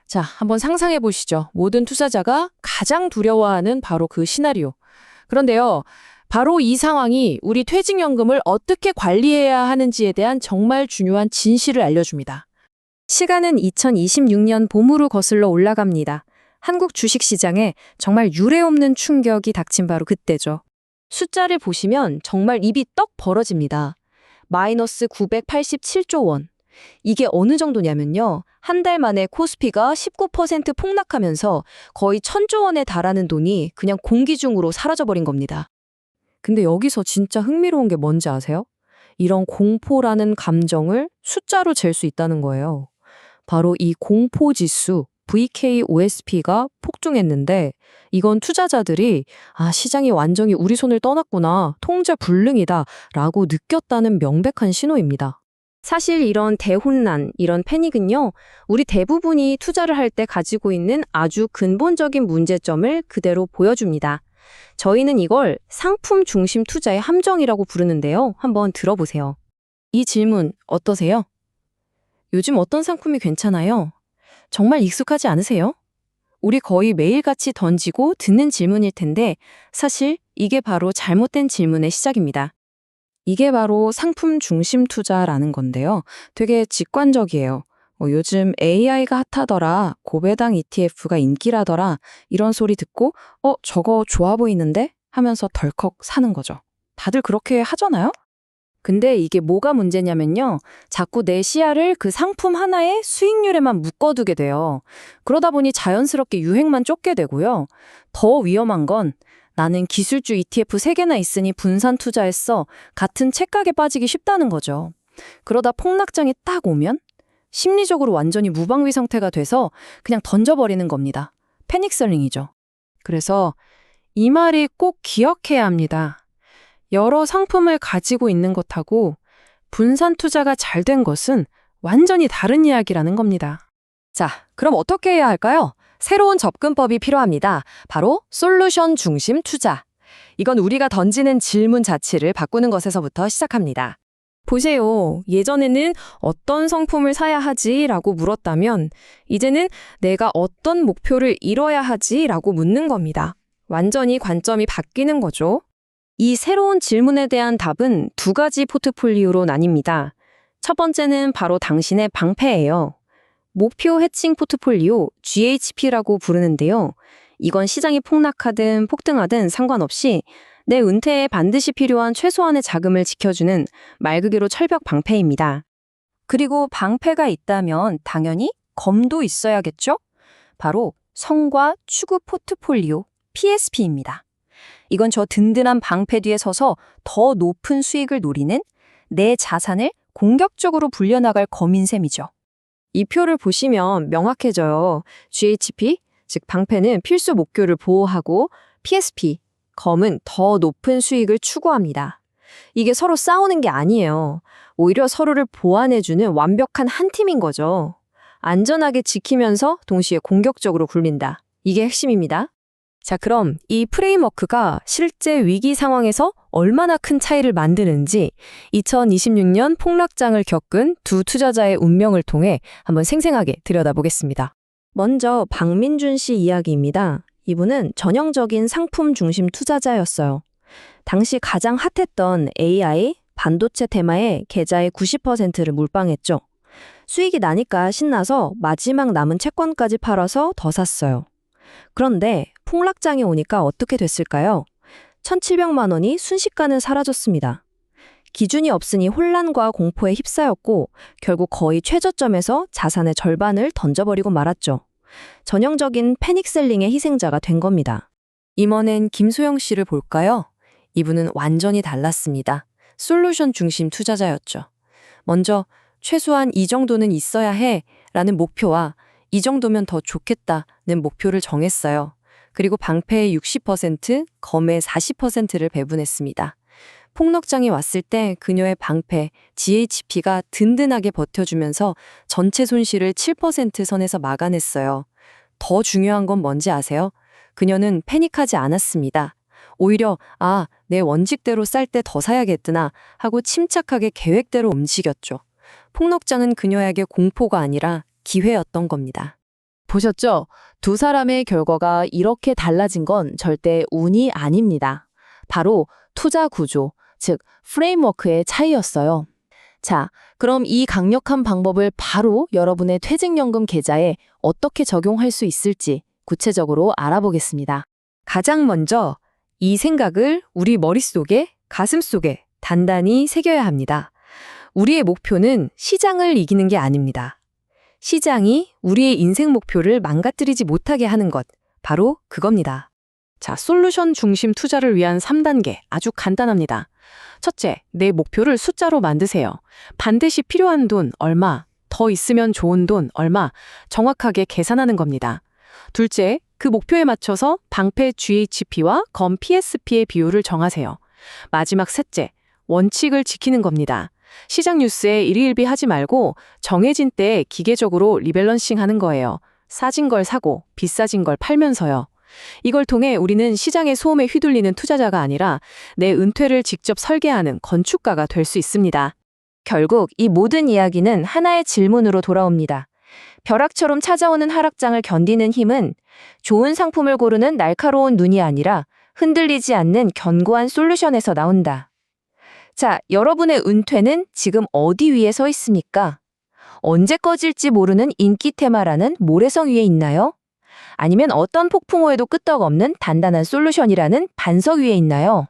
자, 한번 상상해 보시죠. 모든 투자자가 가장 두려워하는 바로 그 시나리오. 그런데요, 바로 이 상황이 우리 퇴직연금을 어떻게 관리해야 하는지에 대한 정말 중요한 진실을 알려줍니다. 시간은 2026년 봄으로 거슬러 올라갑니다. 한국 주식시장에 정말 유례없는 충격이 닥친 바로 그때죠. 숫자를 보시면 정말 입이 떡 벌어집니다. 마이너스 987조 원. 이게 어느 정도냐면요. 한 달 만에 코스피가 19% 폭락하면서 거의 1000조 원에 달하는 돈이 그냥 공기 중으로 사라져버린 겁니다. 근데 여기서 진짜 흥미로운 게 뭔지 아세요? 이런 공포라는 감정을 숫자로 잴 수 있다는 거예요. 바로 이 공포지수 VKOSP가 폭증했는데 이건 투자자들이 시장이 완전히 우리 손을 떠났구나, 통제 불능이다 라고 느꼈다는 명백한 신호입니다. 사실 이런 대혼란, 이런 패닉은요, 우리 대부분이 투자를 할 때 가지고 있는 아주 근본적인 문제점을 그대로 보여줍니다. 저희는 이걸 상품 중심 투자의 함정이라고 부르는데요. 한번 들어보세요. 이 질문 어떠세요? 요즘 어떤 상품이 괜찮아요? 정말 익숙하지 않으세요? 우리 거의 매일같이 던지고 듣는 질문일 텐데 사실 이게 바로 잘못된 질문의 시작입니다. 이게 바로 상품 중심 투자라는 건데요. 되게 직관적이에요. 요즘 AI가 핫하더라, 고배당 ETF가 인기라더라 이런 소리 듣고 저거 좋아 보이는데? 하면서 덜컥 사는 거죠. 다들 그렇게 하잖아요? 근데 이게 뭐가 문제냐면요. 자꾸 내 시야를 그 상품 하나의 수익률에만 묶어두게 돼요. 그러다 보니 자연스럽게 유행만 쫓게 되고요. 더 위험한 건 나는 기술주 ETF 3개나 있으니 분산 투자했어. 같은 책각에 빠지기 쉽다는 거죠. 그러다 폭락장이 딱 오면 심리적으로 완전히 무방비 상태가 돼서 그냥 던져버리는 겁니다. 패닉셀링이죠. 그래서 이 말이 꼭 기억해야 합니다. 여러 상품을 가지고 있는 것하고 분산 투자가 잘 된 것은 완전히 다른 이야기라는 겁니다. 자, 그럼 어떻게 해야 할까요? 새로운 접근법이 필요합니다. 바로 솔루션 중심 투자. 이건 우리가 던지는 질문 자체를 바꾸는 것에서부터 시작합니다. 보세요. 예전에는 어떤 상품을 사야 하지라고 물었다면 이제는 내가 어떤 목표를 이뤄야 하지라고 묻는 겁니다. 완전히 관점이 바뀌는 거죠. 이 새로운 질문에 대한 답은 2가지 포트폴리오로 나뉩니다. 첫 번째는 바로 당신의 방패예요. 목표 해칭 포트폴리오 GHP라고 부르는데요. 이건 시장이 폭락하든 폭등하든 상관없이 내 은퇴에 반드시 필요한 최소한의 자금을 지켜주는 말 그대로 철벽 방패입니다. 그리고 방패가 있다면 당연히 검도 있어야겠죠? 바로 성과 추구 포트폴리오 PSP입니다. 이건 저 든든한 방패 뒤에 서서 더 높은 수익을 노리는 내 자산을 공격적으로 불려나갈 검인 셈이죠. 이 표를 보시면 명확해져요. GHP, 즉 방패는 필수 목표를 보호하고 PSP, 검은 더 높은 수익을 추구합니다. 이게 서로 싸우는 게 아니에요. 오히려 서로를 보완해주는 완벽한 한 팀인 거죠. 안전하게 지키면서 동시에 공격적으로 굴린다. 이게 핵심입니다. 자, 그럼 이 프레임워크가 실제 위기 상황에서 얼마나 큰 차이를 만드는지 2026년 폭락장을 겪은 두 투자자의 운명을 통해 한번 생생하게 들여다보겠습니다. 먼저 박민준 씨 이야기입니다. 이분은 전형적인 상품 중심 투자자였어요. 당시 가장 핫했던 AI, 반도체 테마에 계좌의 90%를 몰빵했죠. 수익이 나니까 신나서 마지막 남은 채권까지 팔아서 더 샀어요. 그런데 폭락장이 오니까 어떻게 됐을까요? 1,700만 원이 순식간에 사라졌습니다. 기준이 없으니 혼란과 공포에 휩싸였고 결국 거의 최저점에서 자산의 절반을 던져버리고 말았죠. 전형적인 패닉셀링의 희생자가 된 겁니다. 이번엔 김소영 씨를 볼까요? 이분은 완전히 달랐습니다. 솔루션 중심 투자자였죠. 먼저 최소한 이 정도는 있어야 해 라는 목표와 이 정도면 더 좋겠다는 목표를 정했어요. 그리고 방패의 60%, 검의 40%를 배분했습니다. 폭락장이 왔을 때 그녀의 방패, GHP가 든든하게 버텨주면서 전체 손실을 7% 선에서 막아냈어요. 더 중요한 건 뭔지 아세요? 그녀는 패닉하지 않았습니다. 오히려 내 원칙대로 쌀 때 더 사야겠구나 하고 침착하게 계획대로 움직였죠. 폭락장은 그녀에게 공포가 아니라 기회였던 겁니다. 보셨죠? 두 사람의 결과가 이렇게 달라진 건 절대 운이 아닙니다. 바로 투자 구조, 즉 프레임워크의 차이였어요. 자, 그럼 이 강력한 방법을 바로 여러분의 퇴직연금 계좌에 어떻게 적용할 수 있을지 구체적으로 알아보겠습니다. 가장 먼저 이 생각을 우리 머릿속에, 가슴속에 단단히 새겨야 합니다. 우리의 목표는 시장을 이기는 게 아닙니다. 시장이 우리의 인생 목표를 망가뜨리지 못하게 하는 것, 바로 그겁니다. 자, 솔루션 중심 투자를 위한 3단계 아주 간단합니다. 첫째, 내 목표를 숫자로 만드세요. 반드시 필요한 돈 얼마, 더 있으면 좋은 돈 얼마 정확하게 계산하는 겁니다. 둘째, 그 목표에 맞춰서 방패 GHP와 검 PSP의 비율을 정하세요. 마지막 셋째, 원칙을 지키는 겁니다. 시장 뉴스에 일희일비하지 말고 정해진 때에 기계적으로 리밸런싱 하는 거예요. 싸진 걸 사고 비싸진 걸 팔면서요. 이걸 통해 우리는 시장의 소음에 휘둘리는 투자자가 아니라 내 은퇴를 직접 설계하는 건축가가 될 수 있습니다. 결국 이 모든 이야기는 하나의 질문으로 돌아옵니다. 벼락처럼 찾아오는 하락장을 견디는 힘은 좋은 상품을 고르는 날카로운 눈이 아니라 흔들리지 않는 견고한 솔루션에서 나온다. 자, 여러분의 은퇴는 지금 어디 위에 서 있습니까? 언제 꺼질지 모르는 인기 테마라는 모래성 위에 있나요? 아니면 어떤 폭풍우에도 끄떡없는 단단한 솔루션이라는 반석 위에 있나요?